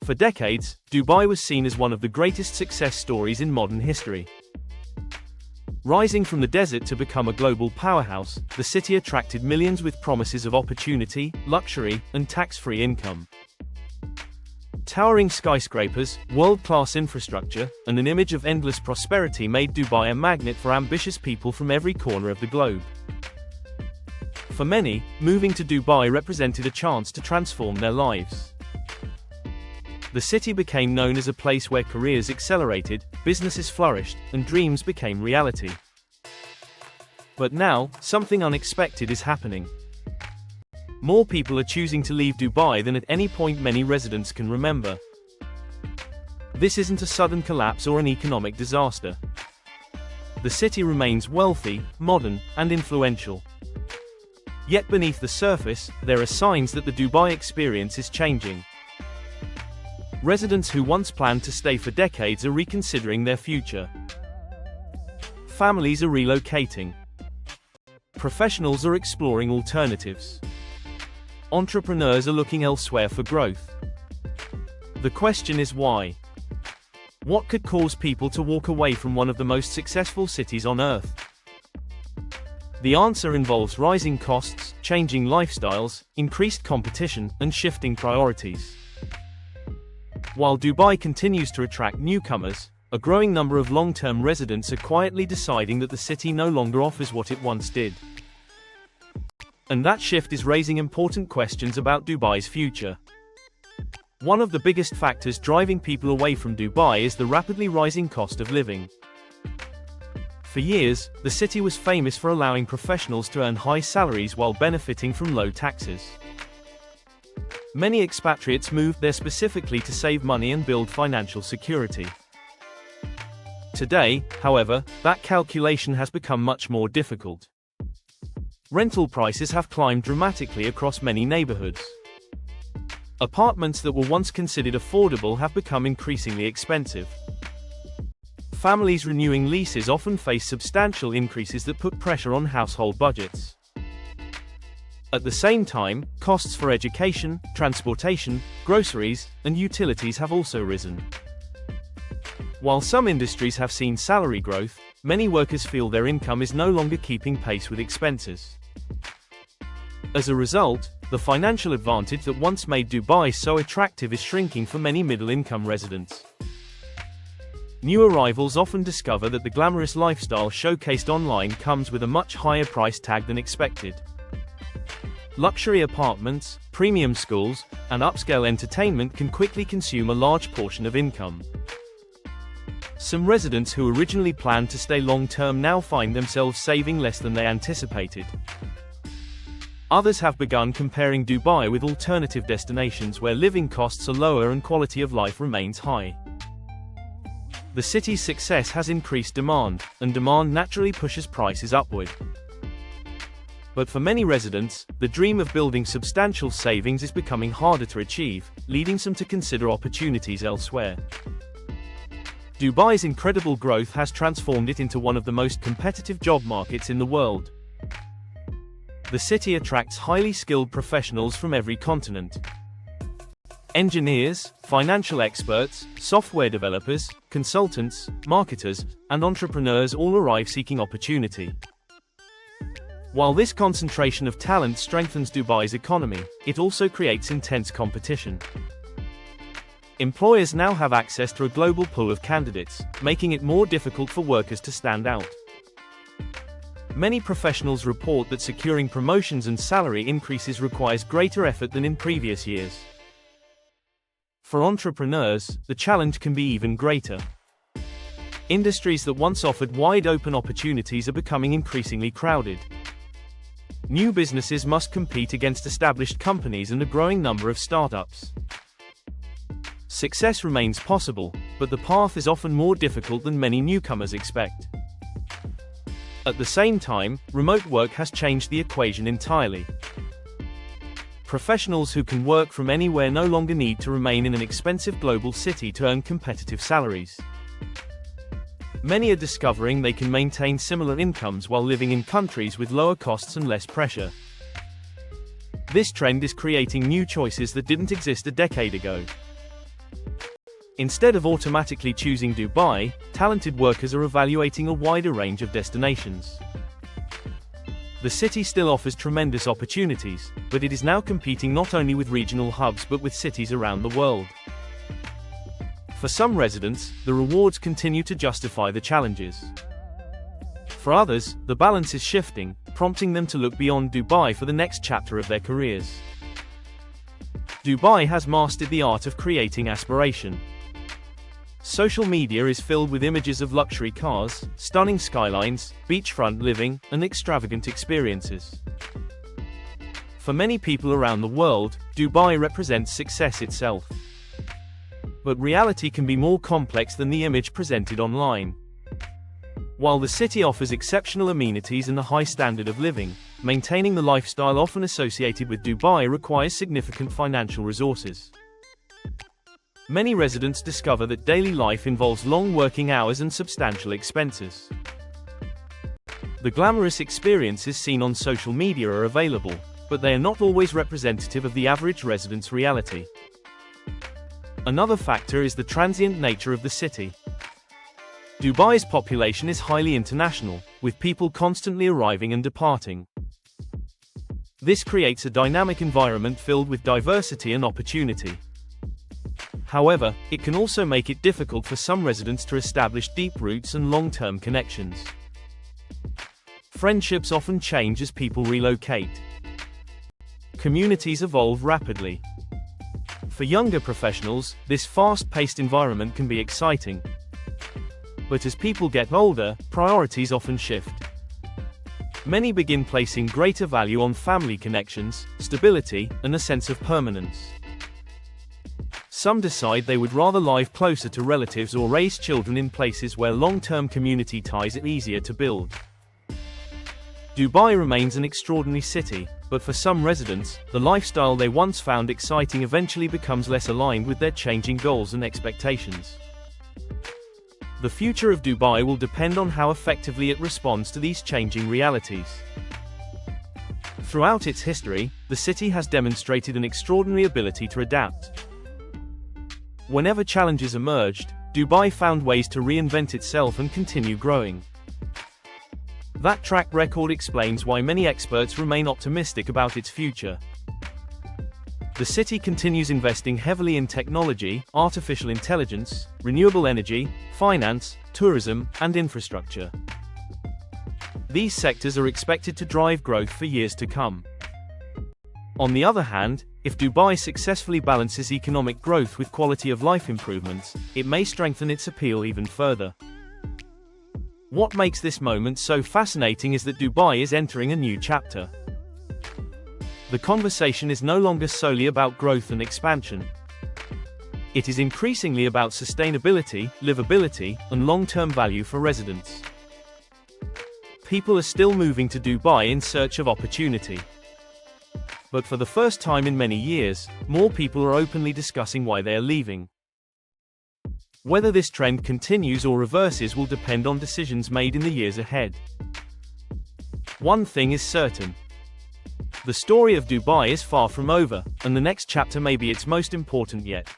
For decades, Dubai was seen as one of the greatest success stories in modern history. Rising from the desert to become a global powerhouse, the city attracted millions with promises of opportunity, luxury, and tax-free income. Towering skyscrapers, world-class infrastructure, and an image of endless prosperity made Dubai a magnet for ambitious people from every corner of the globe. For many, moving to Dubai represented a chance to transform their lives. The city became known as a place where careers accelerated, businesses flourished, and dreams became reality. But now, something unexpected is happening. More people are choosing to leave Dubai than at any point many residents can remember. This isn't a sudden collapse or an economic disaster. The city remains wealthy, modern, and influential. Yet beneath the surface, there are signs that the Dubai experience is changing. Residents who once planned to stay for decades are reconsidering their future. Families are relocating. Professionals are exploring alternatives. Entrepreneurs are looking elsewhere for growth. The question is why? What could cause people to walk away from one of the most successful cities on earth? The answer involves rising costs, changing lifestyles, increased competition, and shifting priorities. While Dubai continues to attract newcomers, a growing number of long-term residents are quietly deciding that the city no longer offers what it once did. And that shift is raising important questions about Dubai's future. One of the biggest factors driving people away from Dubai is the rapidly rising cost of living. For years, the city was famous for allowing professionals to earn high salaries while benefiting from low taxes. Many expatriates moved there specifically to save money and build financial security. Today, however, that calculation has become much more difficult. Rental prices have climbed dramatically across many neighborhoods. Apartments that were once considered affordable have become increasingly expensive. Families renewing leases often face substantial increases that put pressure on household budgets. At the same time, costs for education, transportation, groceries, and utilities have also risen. While some industries have seen salary growth, many workers feel their income is no longer keeping pace with expenses. As a result, the financial advantage that once made Dubai so attractive is shrinking for many middle-income residents. New arrivals often discover that the glamorous lifestyle showcased online comes with a much higher price tag than expected. Luxury apartments, premium schools, and upscale entertainment can quickly consume a large portion of income. Some residents who originally planned to stay long-term now find themselves saving less than they anticipated. Others have begun comparing Dubai with alternative destinations where living costs are lower and quality of life remains high. The city's success has increased demand, and demand naturally pushes prices upward. But for many residents, the dream of building substantial savings is becoming harder to achieve, leading some to consider opportunities elsewhere. Dubai's incredible growth has transformed it into one of the most competitive job markets in the world. The city attracts highly skilled professionals from every continent. Engineers, financial experts, software developers, consultants, marketers, and entrepreneurs all arrive seeking opportunity. While this concentration of talent strengthens Dubai's economy, it also creates intense competition. Employers now have access to a global pool of candidates, making it more difficult for workers to stand out. Many professionals report that securing promotions and salary increases requires greater effort than in previous years. For entrepreneurs, the challenge can be even greater. Industries that once offered wide-open opportunities are becoming increasingly crowded. New businesses must compete against established companies and a growing number of startups. Success remains possible, but the path is often more difficult than many newcomers expect. At the same time, remote work has changed the equation entirely. Professionals who can work from anywhere no longer need to remain in an expensive global city to earn competitive salaries. Many are discovering they can maintain similar incomes while living in countries with lower costs and less pressure. This trend is creating new choices that didn't exist a decade ago. Instead of automatically choosing Dubai, talented workers are evaluating a wider range of destinations. The city still offers tremendous opportunities, but it is now competing not only with regional hubs but with cities around the world. For some residents, the rewards continue to justify the challenges. For others, the balance is shifting, prompting them to look beyond Dubai for the next chapter of their careers. Dubai has mastered the art of creating aspiration. Social media is filled with images of luxury cars, stunning skylines, beachfront living, and extravagant experiences. For many people around the world, Dubai represents success itself. But reality can be more complex than the image presented online. While the city offers exceptional amenities and a high standard of living, maintaining the lifestyle often associated with Dubai requires significant financial resources. Many residents discover that daily life involves long working hours and substantial expenses. The glamorous experiences seen on social media are available, but they are not always representative of the average resident's reality. Another factor is the transient nature of the city. Dubai's population is highly international, with people constantly arriving and departing. This creates a dynamic environment filled with diversity and opportunity. However, it can also make it difficult for some residents to establish deep roots and long-term connections. Friendships often change as people relocate. Communities evolve rapidly. For younger professionals, this fast-paced environment can be exciting. But as people get older, priorities often shift. Many begin placing greater value on family connections, stability, and a sense of permanence. Some decide they would rather live closer to relatives or raise children in places where long-term community ties are easier to build. Dubai remains an extraordinary city, but for some residents, the lifestyle they once found exciting eventually becomes less aligned with their changing goals and expectations. The future of Dubai will depend on how effectively it responds to these changing realities. Throughout its history, the city has demonstrated an extraordinary ability to adapt. Whenever challenges emerged, Dubai found ways to reinvent itself and continue growing. That track record explains why many experts remain optimistic about its future. The city continues investing heavily in technology, artificial intelligence, renewable energy, finance, tourism, and infrastructure. These sectors are expected to drive growth for years to come. On the other hand, if Dubai successfully balances economic growth with quality of life improvements, it may strengthen its appeal even further. What makes this moment so fascinating is that Dubai is entering a new chapter. The conversation is no longer solely about growth and expansion. It is increasingly about sustainability, livability, and long-term value for residents. People are still moving to Dubai in search of opportunity. But for the first time in many years, more people are openly discussing why they are leaving. Whether this trend continues or reverses will depend on decisions made in the years ahead. One thing is certain. The story of Dubai is far from over, and the next chapter may be its most important yet.